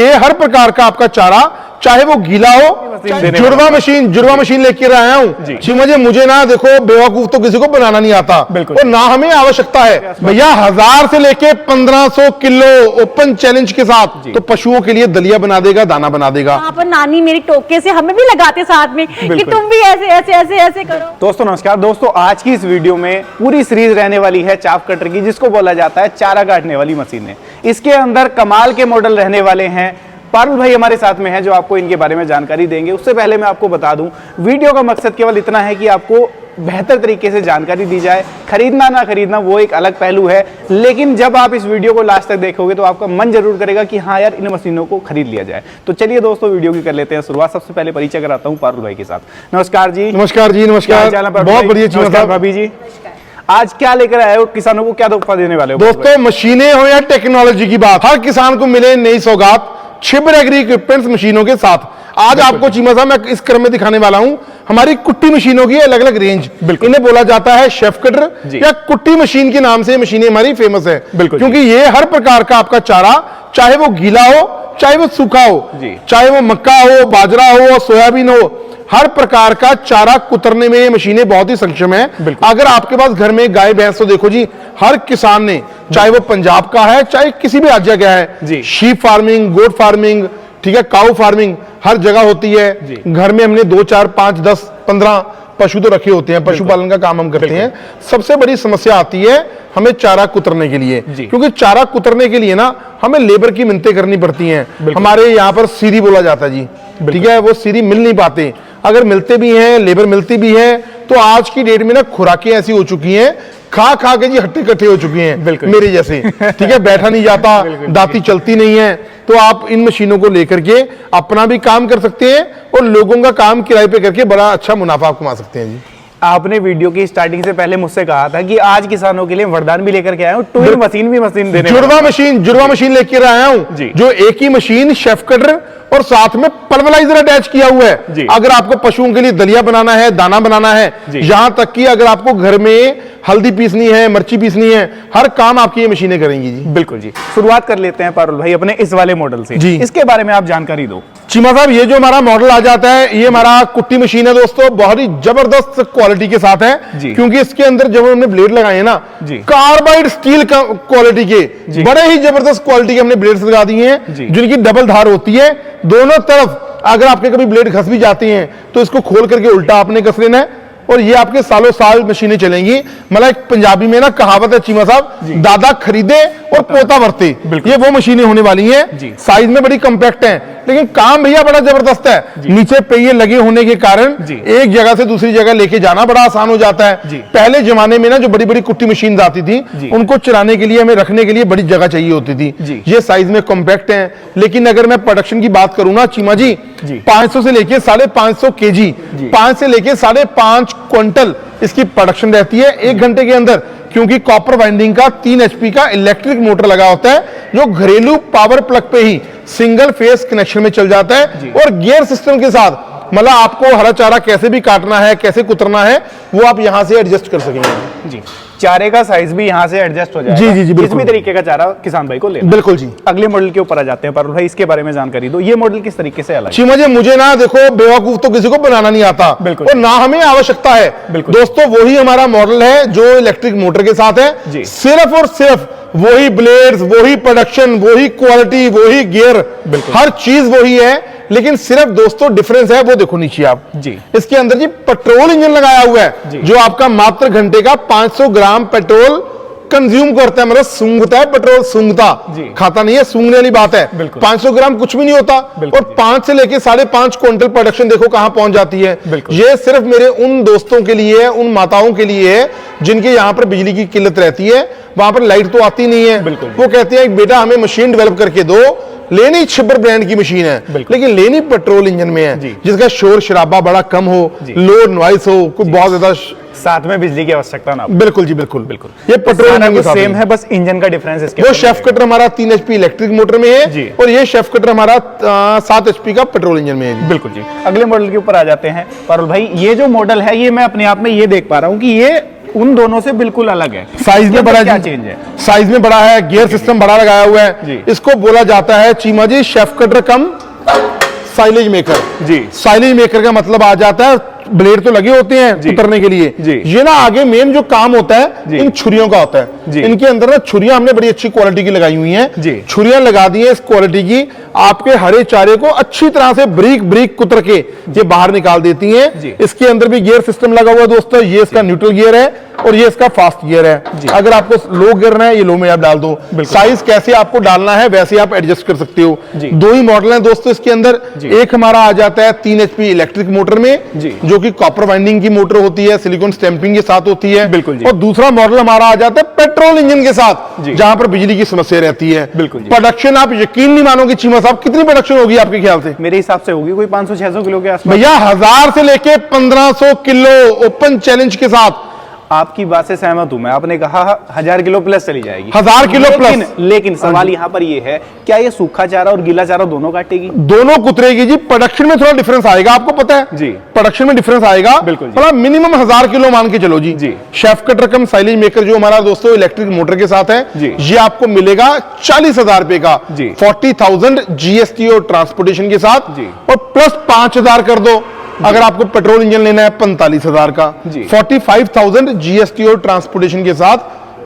ये हर प्रकार का आपका चारा, चाहे वो गीला हो, जुड़वा मशीन लेकर आया हूँ चीमा जी। मुझे ना देखो बेवकूफ तो किसी को बनाना नहीं आता और ना हमें आवश्यकता है भैया। 1000 से लेके 1500 किलो ओपन चैलेंज के साथ तो पशुओं के लिए दलिया बना देगा, दाना बना देगा। वहाँ पर नानी मेरी टोके से हमें भी लगाते साथ में कि तुम भी ऐसे ऐसे ऐसे ऐसे करो। दोस्तों नमस्कार। दोस्तों आज की इस वीडियो में पूरी सीरीज रहने वाली है चाफ कटर की, जिसको बोला जाता है चारा काटने वाली मशीनें। इसके अंदर कमाल के मॉडल रहने वाले हैं। पारुल भाई हमारे साथ में हैं जो आपको इनके बारे में जानकारी देंगे। उससे पहले मैं आपको बता दूं, वीडियो का मकसद केवल इतना है कि आपको बेहतर तरीके से जानकारी दी जाए। खरीदना ना खरीदना वो एक अलग पहलू है, लेकिन जब आप इस वीडियो को लास्ट तक देखोगे तो आपका मन जरूर करेगा कि हाँ यार इन मशीनों को खरीद लिया जाए। तो चलिए दोस्तों वीडियो की कर लेते हैं शुरुआत। सबसे पहले परिचय कराता हूँ पारुल भाई के साथ। नमस्कार जी। नमस्कार जी। नमस्कार। बहुत बढ़िया भाभी जी। आज क्या लेकर आए हो, किसानों को क्या तोहफा देने वाले हो? दोस्तों मशीनें हो या टेक्नोलॉजी की बात, हर किसान को मिले नई सौगात छिबर एग्री इक्विपमेंट्स मशीनों के साथ। आज आपको चीमा साहब मैं इस क्रम में दिखाने वाला हूं हमारी कुट्टी मशीनों की अलग अलग रेंज। इन्हें बोला जाता है शेफ कटर या कुट्टी मशीन के नाम से मशीनें हमारी फेमस है, क्योंकि ये हर प्रकार का आपका चारा, चाहे वो गीला हो, चाहे वो सूखा हो, चाहे वो मक्का हो, बाजरा हो, सोयाबीन हो, हर प्रकार का चारा कुतरने में ये मशीनें बहुत ही सक्षम है। अगर आपके पास घर में गाय भैंस, तो देखो जी हर किसान ने, चाहे वो पंजाब का है चाहे किसी भी राज्य का है, शीप फार्मिंग, गोट फार्मिंग, ठीक है, काऊ फार्मिंग हर जगह होती है। घर में हमने 2 4 5 10 15 पशु तो रखे होते हैं, पशुपालन का काम हम करते हैं। सबसे बड़ी समस्या आती है हमें चारा कुतरने के लिए, क्योंकि चारा कुतरने के लिए ना हमें लेबर की मिन्नतें करनी पड़ती हैं। हमारे यहाँ पर सीरी बोला जाता है जी, ठीक है, वो सीरी मिल नहीं पाते। अगर मिलते भी हैं, लेबर मिलती भी है, तो आज की डेट में ना खुराकें ऐसी हो चुकी हैं, खा खा के जी हट्टे कट्टे हो चुके हैं मेरे जैसे, ठीक है, बैठा नहीं जाता, दाती चलती नहीं है। तो आप इन मशीनों को लेकर के अपना भी काम कर सकते हैं और लोगों का काम किराए पे करके बड़ा अच्छा मुनाफा आप कमा सकते हैं जी। आपने वीडियो की स्टार्टिंग से पहले मुझसे कहा था कि आज किसानों के लिए वरदान भी लेकर के आया हूं, टूल मशीन भी मशीन देने, जुड़वा मशीन लेकर आया हूं, जो एक ही मशीन शेफ कटर और साथ में पल्वराइजर अटैच किया हुआ है। अगर आपको पशुओं के लिए दलिया बनाना है, दाना बनाना है, यहां तक कि अगर आपको घर में हल्दी पीसनी है, मिर्ची पीसनी है, हर काम आपकी ये मशीनें करेंगी जी। बिल्कुल जी। शुरुआत कर लेते हैं पारुल भाई अपने इस वाले मॉडल से जी। इसके बारे में आप जानकारी दो। चीमा साहब ये जो हमारा मॉडल आ जाता है, ये हमारा कुट्टी मशीन है दोस्तों, बहुत ही जबरदस्त क्वालिटी के साथ है, क्योंकि इसके अंदर जब हमने ब्लेड लगाए हैं ना, कार्बाइड स्टील क्वालिटी के, बड़े ही जबरदस्त क्वालिटी के हमने ब्लेड्स लगा दिए हैं, जिनकी डबल धार होती है दोनों तरफ। अगर आपके कभी ब्लेड घस भी जाती हैं तो इसको खोल करके उल्टा आपने कस लेना है और ये आपके सालों साल मशीनें चलेंगी। मतलब एक पंजाबी में ना कहावत है चीमा साहब, दादा खरीदे और पोता बरते, ये वो मशीनें होने वाली हैं। साइज में बड़ी कॉम्पैक्ट हैं, लेकिन काम भैया बड़ा जबरदस्त है। नीचे पहिए लगे होने के कारण एक जगह से दूसरी जगह लेके जाना बड़ा आसान हो जाता है। पहले जमाने में ना जो बड़ी बड़ी कुट्टी मशीन आती थी, उनको चलाने के लिए हमें रखने के लिए बड़ी जगह चाहिए होती थी। ये साइज में कॉम्पैक्ट है, लेकिन अगर मैं प्रोडक्शन की बात करूं ना चीमा जी, 500 से लेके 550 kg, 5 से लेके 5.5 क्विंटल इसकी प्रोडक्शन रहती है 1 घंटे के अंदर, क्योंकि कॉपर वाइंडिंग का 3 HP का इलेक्ट्रिक मोटर लगा होता है, जो घरेलू पावर प्लग पे ही सिंगल फेस कनेक्शन में चल जाता है और गियर सिस्टम के साथ। मतलब आपको हरा चारा कैसे भी काटना है, कैसे कुतरना है, वो आप यहां से एडजस्ट कर सकेंगे जी। चारे का साइज भी यहां से एडजस्ट हो जाएगा। जी, किसी भी तरीके का चारा किसान भाई को ले। बिल्कुल जी। अगले मॉडल के ऊपर आ जाते हैं पारुल भाई, इसके बारे में जानकारी दो। ये मॉडल किस तरीके से अलग है? मुझे ना देखो बेवकूफ तो किसी को बनाना नहीं आता और ना हमें आवश्यकता है। दोस्तों वही हमारा मॉडल है जो इलेक्ट्रिक मोटर के साथ है, सिर्फ और सिर्फ वही ब्लेड्स, वही प्रोडक्शन, वही क्वालिटी, वही गियर, हर चीज वही है, लेकिन सिर्फ दोस्तों डिफरेंस है वो देखो नीचे आप जी। इसके अंदर जी पेट्रोल इंजन लगाया हुआ है, जो आपका मात्र घंटे का 500 ग्राम पेट्रोल कंज्यूम करता है। मतलब सूंघता है पेट्रोल, सूंघता, खाता नहीं है, सूंघने वाली बात है। 500 ग्राम कुछ भी नहीं होता और 5 से लेके 5.5 क्विंटल प्रोडक्शन देखो कहां पहुंच जाती है। ये सिर्फ मेरे उन दोस्तों के लिए है, उन माताओं के लिए है जिनके यहाँ पर बिजली की किल्लत रहती है, वहां पर लाइट तो आती नहीं है। वो कहते हैं बेटा हमें मशीन डेवलप करके दो, लेनी छिबर ब्रांड की मशीन है, लेकिन लेनी पेट्रोल इंजन में है, जिसका शोर शराबा बड़ा कम हो, लो नॉइस हो, कोई बहुत ज्यादा, साथ में बिजली की आवश्यकता ना। बिल्कुल जी, बिल्कुल बिल्कुल। ये पेट्रोल सेम है, बस इंजन का डिफरेंस इसके। वो शेफ कटर हमारा 3 HP इलेक्ट्रिक मोटर में है और ये शेफ कटर हमारा 7 HP का पेट्रोल इंजन में है। बिल्कुल जी। अगले मॉडल के ऊपर आ जाते हैं पारुल भाई। ये जो मॉडल है, ये मैं अपने आप में ये देख पा रहा हूँ कि ये उन दोनों से बिल्कुल अलग है। साइज में बड़ा क्या जी, चेंज है? साइज में बड़ा है, गियर सिस्टम बड़ा लगाया हुआ जी। है। इसको बोला जाता है चीमा जी शेफ कटर कम साइलेज मेकर। जी। साइलेज मेकर का मतलब आ जाता है ब्लेड तो लगे होते हैं उतरने के लिए, जी। ये ना आगे मेन जो काम होता है जी। इन छुरियों का होता जी। है। इनके अंदर ना छुरियां हमने बड़ी अच्छी क्वालिटी की लगाई हुई हैं। जी। छुरियां लगा दी हैं इस क्वालिटी की, आपके हरे चारे को अच्छी तरह से ब्रीक ब्रीक कुतर के ये बाहर निकाल देती हैं। जी। इसके अंदर भी गियर सिस्टम लगा हुआ है दोस्तों, ये इसका न्यूट्रल गियर है और ये इसका फास्ट गियर है। अगर आपको लो गिरना है ये लो में आप डाल दो, साइज कैसे आपको डालना है वैसे आप एडजस्ट कर सकते हो। जी। दो ही मॉडल हैं दोस्तों इसके अंदर, एक हमारा आ जाता है 3 HP इलेक्ट्रिक मोटर में, जी। जो कि कॉपर वाइंडिंग की मोटर होती है, सिलिकॉन स्टैंपिंग के साथ होती है। बिल्कुल जी। और दूसरा मॉडल हमारा आ जाता है पेट्रोल इंजन के साथ, जी। जहां पर बिजली की समस्या रहती है। बिल्कुल जी। प्रोडक्शन आप यकीन नहीं मानोगे चीमा साहब, कितनी प्रोडक्शन होगी आपके ख्याल से? मेरे हिसाब से होगी कोई 500-600 किलो के आसपास। भैया 1000 से लेके 1500 किलो ओपन चैलेंज के साथ। आपकी बात से सहमत हूं मैं, आपने कहा 1000 किलो प्लस चली जाएगी। 1000 किलो लेकिन, प्लस। लेकिन सवाल यहाँ पर ये है, क्या ये सूखा चारा और गीला चारा दोनों काटेगी? दोनों कुतरेगी जी। प्रोडक्शन में थोड़ा डिफरेंस आएगा, आपको पता है जी। प्रोडक्शन में डिफरेंस आएगा। बिल्कुल जी। मतलब मिनिमम 1000 किलो मान के चलो जी। जी। शेफ कटर कम साइलेज मेकर जो हमारा दोस्तों इलेक्ट्रिक मोटर के साथ है, जी। ये आपको मिलेगा 40,000 रुपए का, जी। 40,000 GST और ट्रांसपोर्टेशन के साथ, जी। और प्लस 5,000 कर दो अगर आपको पेट्रोल इंजन लेना है 45,000 का, जी। 45,000 GST और ट्रांसपोर्टेशन के साथ।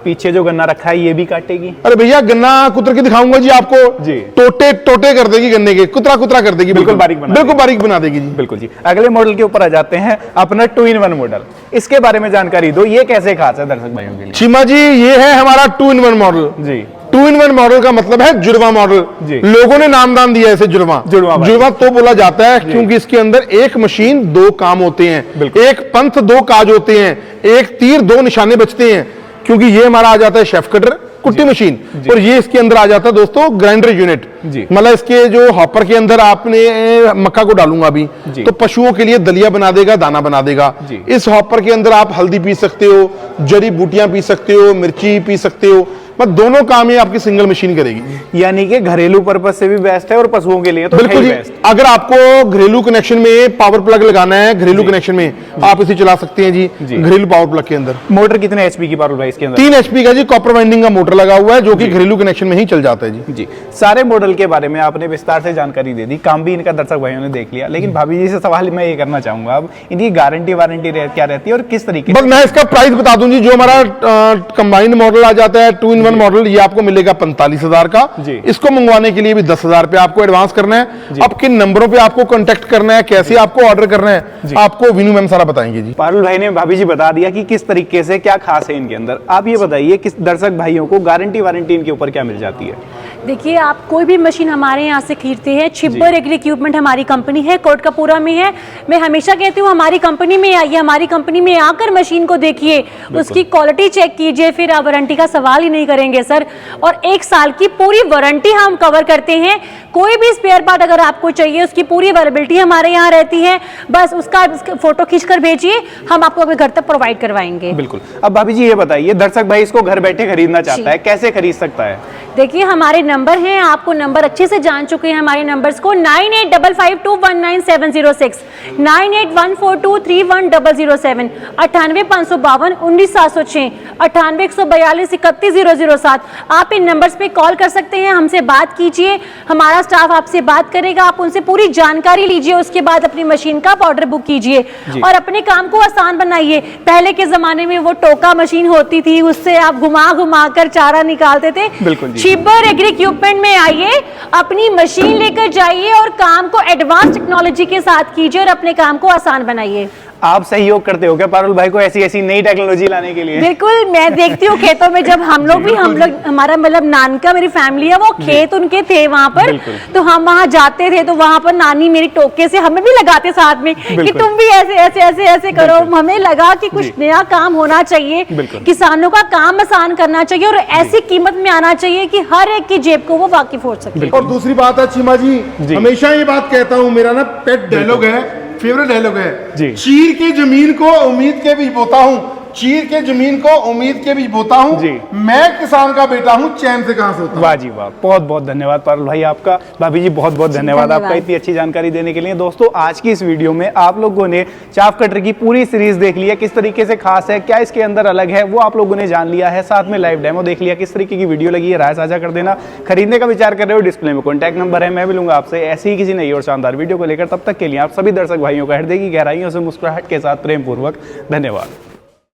पीछे जो गन्ना रखा है ये भी काटेगी? अरे भैया गन्ना कुतर के दिखाऊंगा जी आपको, जी। टोटे टोटे कर देगी गन्ने के, कुतरा कुतरा कर देगी, बिल्कुल बारीक बना बिल्कुल बारीक बना देगी जी। बिल्कुल जी। अगले मॉडल के ऊपर आ जाते हैं, अपना 2-in-1 मॉडल। इसके बारे में जानकारी दो, ये कैसे खास है दर्शक भाइयों के लिए? चीमा जी ये है हमारा 2-in-1 मॉडल। जी। 2-in-1 मॉडल का मतलब है जुड़वा मॉडल। जी। लोगों ने नामदान दिया है इसे जुड़वा। जुड़वा भाई। जुड़वा तो बोला जाता है क्योंकि इसके अंदर एक मशीन दो काम होते हैं, बिल्कुल। एक पंथ दो काज होते हैं, एक तीर दो निशाने बचते हैं। क्योंकि ये हमारा आ जाता है शेफ कटर कुट्टी मशीन, और ये इसके अंदर आ जाता है दोस्तों ग्राइंडर यूनिट। जी। मतलब इसके जो हॉपर के अंदर आपने मक्का को डालूंगा अभी, जी। तो पशुओं के लिए दलिया बना देगा, दाना बना देगा। जी। इस हॉपर के अंदर आप हल्दी पी सकते हो, जड़ी बूटियां पी सकते हो, मिर्ची पी सकते हो, बस दोनों काम ये आपकी सिंगल मशीन करेगी। यानी कि घरेलू पर्पज से भी बेस्ट है और पशुओं के लिए तो बिल्कुल जी। बेस्ट। अगर आपको घरेलू कनेक्शन में पावर प्लग लगाना है, घरेलू कनेक्शन में आप इसे चला सकते हैं जी, जी। घरेलू पावर प्लग के अंदर। मोटर कितने HP की पावर भाई इसके अंदर? 3 HP का जी कॉपर वाइंडिंग का मोटर लगा हुआ है, जो कि घरेलू कनेक्शन में ही चल जाता है जी। जी। सारे मॉडल के बारे में आपने विस्तार से जानकारी दे दी, काम भी इनका दर्शक भाइयों ने देख लिया, लेकिन भाभी जी से सवाल मैं ये करना चाहूंगा, अब इनकी गारंटी वारंटी क्या रहती है और किस तरीके बस मैं इसका प्राइस बता दूं जी, जो हमारा कंबाइंड मॉडल आ जाता है 2-in-1 मॉडल, ये आपको मिलेगा 45,000 का। जी। इसको मंगवाने के लिए भी 10,000 रुपए आपको एडवांस करना है। अब किन नंबरों पे आपको कांटेक्ट करना है, कैसे आपको ऑर्डर करना है, आपको विनू मैम सारा बताएंगे जी। पारुल भाई ने भाभी जी बता दिया कि किस तरीके से क्या खास है इनके अंदर। आप ये बताइए किस दर्शक भाइयों को गारंटी वारंटी इनके ऊपर क्या मिल जाती है? देखिए, आप कोई भी मशीन हमारे यहाँ से खरीदते हैं, छिब्बर एग्री इक्विपमेंट हमारी कंपनी है, कोटकपूरा में है। मैं हमेशा कहती हूँ हमारी कंपनी में आइए, हमारी कंपनी में आकर मशीन को देखिए, उसकी क्वालिटी चेक कीजिए, फिर आप वारंटी का सवाल ही नहीं करेंगे सर। और 1 साल की पूरी वारंटी हम कवर करते हैं। कोई भी स्पेयर पार्ट अगर आपको चाहिए, उसकी पूरी अवेलेबिलिटी हमारे यहाँ रहती है। बस उसका फोटो खींचकर भेजिए, हम आपको अपने घर तक प्रोवाइड करवाएंगे। बिल्कुल। अब भाभी जी ये बताइए, दर्शक भाई इसको घर बैठे खरीदना चाहता है, कैसे खरीद सकता है? देखिए, हमारे नंबर हैं, आपको नंबर अच्छे से जान चुके हैं हमारे नंबर्स को, 9855219706, 9814231007, 9855 19706, 9814 31007। आप इन नंबर्स पे कॉल कर सकते हैं, हमसे बात कीजिए, हमारा स्टाफ आपसे बात करेगा, आप उनसे पूरी जानकारी लीजिए, उसके बाद अपनी मशीन का ऑर्डर बुक कीजिए और अपने काम को आसान बनाइए। पहले के जमाने में वो टोका मशीन होती थी, उससे आप घुमा घुमा कर चारा निकालते थे। बिल्कुल जी। छिब्बर एग्री इक्विपमेंट में आइए, अपनी मशीन लेकर जाइए और काम को एडवांस टेक्नोलॉजी के साथ कीजिए और अपने काम को आसान बनाइए। आप सहयोग करते हो क्या पारुल भाई को ऐसी ऐसी नई टेक्नोलॉजी लाने के लिए? बिल्कुल, मैं देखती हूँ खेतों में, जब हम लोग हमारा मतलब नानका मेरी फैमिली है, वो खेत उनके थे वहां पर, तो हम वहां जाते थे, तो वहां पर नानी मेरी टोके से हमें भी लगाते साथ में कि तुम भी ऐसे ऐसे ऐसे ऐसे करो। हमें लगा कि कुछ नया काम होना चाहिए, किसानों का काम आसान करना चाहिए और ऐसी कीमत में आना चाहिए कि हर एक की जेब को वो वाकिफ हो सके। और दूसरी बात है चीमा जी, हमेशा ये बात कहता हूँ, मेरा ना पेट डायलॉग है, फेवरेट डायलॉग है, चीर के जमीन को उम्मीद के भी बोता हूँ, चीर के जमीन को उम्मीद के बीज बोता हूँ जी। मैं किसान का बेटा हूँ, चैन से कहां सोता हूं। वाह जी वाह, बहुत बहुत धन्यवाद पारुल भाई आपका। भाभी जी बहुत बहुत धन्यवाद आपका धन्यवाद। इतनी अच्छी जानकारी देने के लिए। दोस्तों आज की इस वीडियो में आप लोगों ने चाफ कटर की पूरी सीरीज देख लिया, किस तरीके से खास है, क्या इसके अंदर अलग है, वो आप लोगों ने जान लिया है। साथ में लाइव डेमो देख लिया, किस तरीके की वीडियो लगी है, राय साझा कर देना। खरीदने का विचार कर रहे हो, डिस्प्ले में कॉन्टैक्ट नंबर है, मैं मिलूंगा आपसे ऐसी ही किसी नई और शानदार वीडियो को लेकर। तब तक के लिए आप सभी दर्शक भाइयों का हृदय की गहराइयों से मुस्कुराहट के साथ प्रेम पूर्वक धन्यवाद।